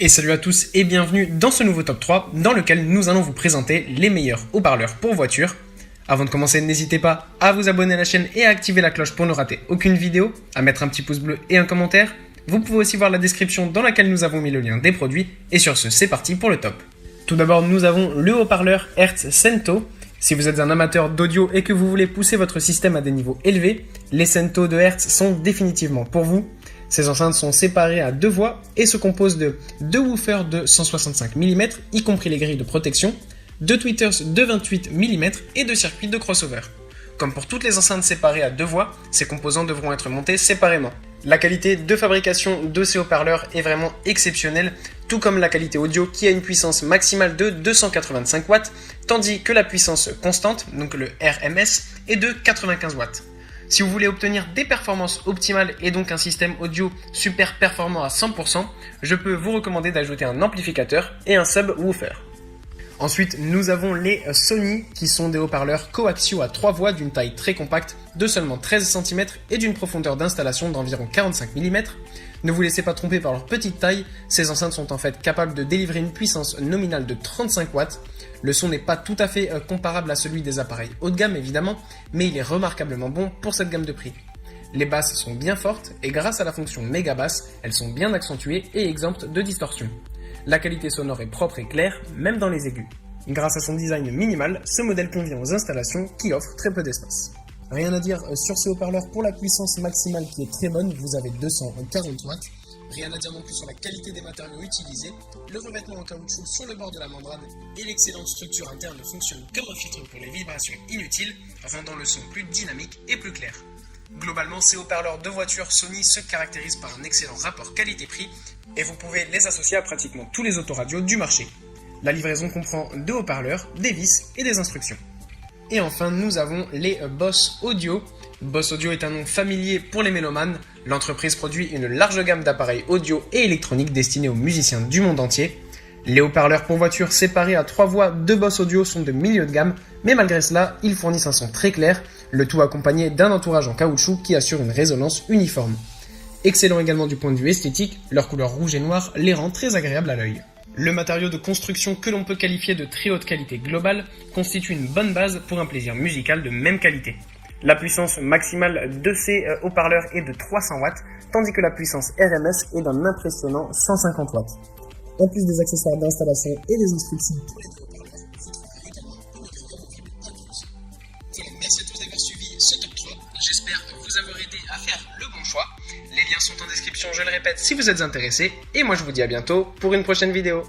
Et salut à tous et bienvenue dans ce nouveau top 3 dans lequel nous allons vous présenter les meilleurs haut-parleurs pour voiture. Avant de commencer, n'hésitez pas à vous abonner à la chaîne et à activer la cloche pour ne rater aucune vidéo, à mettre un petit pouce bleu et un commentaire. Vous pouvez aussi voir la description dans laquelle nous avons mis le lien des produits. Et sur ce, c'est parti pour le top. Tout d'abord, nous avons le haut-parleur Hertz Sento. Si vous êtes un amateur d'audio et que vous voulez pousser votre système à des niveaux élevés, les Sento de Hertz sont définitivement pour vous. Ces enceintes sont séparées à deux voies et se composent de deux woofers de 165 mm, y compris les grilles de protection, deux tweeters de 28 mm et deux circuits de crossover. Comme pour toutes les enceintes séparées à deux voies, ces composants devront être montés séparément. La qualité de fabrication de ces haut-parleurs est vraiment exceptionnelle, tout comme la qualité audio qui a une puissance maximale de 285 watts, tandis que la puissance constante, donc le RMS, est de 95 watts. Si vous voulez obtenir des performances optimales et donc un système audio super performant à 100%, je peux vous recommander d'ajouter un amplificateur et un subwoofer. Ensuite, nous avons les Sony qui sont des haut-parleurs coaxiaux à 3 voies d'une taille très compacte de seulement 13 cm et d'une profondeur d'installation d'environ 45 mm. Ne vous laissez pas tromper par leur petite taille, ces enceintes sont en fait capables de délivrer une puissance nominale de 35 watts. Le son n'est pas tout à fait comparable à celui des appareils haut de gamme évidemment, mais il est remarquablement bon pour cette gamme de prix. Les basses sont bien fortes et grâce à la fonction méga basse, elles sont bien accentuées et exemptes de distorsion. La qualité sonore est propre et claire, même dans les aigus. Grâce à son design minimal, ce modèle convient aux installations qui offrent très peu d'espace. Rien à dire sur ces haut-parleurs pour la puissance maximale qui est très bonne, vous avez 240 watts. Rien à dire non plus sur la qualité des matériaux utilisés, le revêtement en caoutchouc sur le bord de la membrane et l'excellente structure interne fonctionnent comme un filtre pour les vibrations inutiles, rendant le son plus dynamique et plus clair. Globalement, ces haut-parleurs de voiture Sony se caractérisent par un excellent rapport qualité-prix et vous pouvez les associer à pratiquement tous les autoradios du marché. La livraison comprend deux haut-parleurs, des vis et des instructions. Et enfin, nous avons les Boss Audio. Boss Audio est un nom familier pour les mélomanes. L'entreprise produit une large gamme d'appareils audio et électroniques destinés aux musiciens du monde entier. Les haut-parleurs pour voiture séparés à 3 voies de Boss Audio sont de milieu de gamme, mais malgré cela, ils fournissent un son très clair, le tout accompagné d'un entourage en caoutchouc qui assure une résonance uniforme. Excellent également du point de vue esthétique, leur couleur rouge et noire les rend très agréables à l'œil. Le matériau de construction que l'on peut qualifier de très haute qualité globale constitue une bonne base pour un plaisir musical de même qualité. La puissance maximale de ces haut-parleurs est de 300 watts, tandis que la puissance RMS est d'un impressionnant 150 watts. En plus des accessoires d'installation et des instructions pour les deux haut-parleurs, vous trouverez également une grille amovible incluse. Voilà, merci à tous d'avoir suivi ce top 3. J'espère vous avoir aidé à faire le bon choix. Les liens sont en description, je le répète, si vous êtes intéressés. Et moi je vous dis à bientôt pour une prochaine vidéo.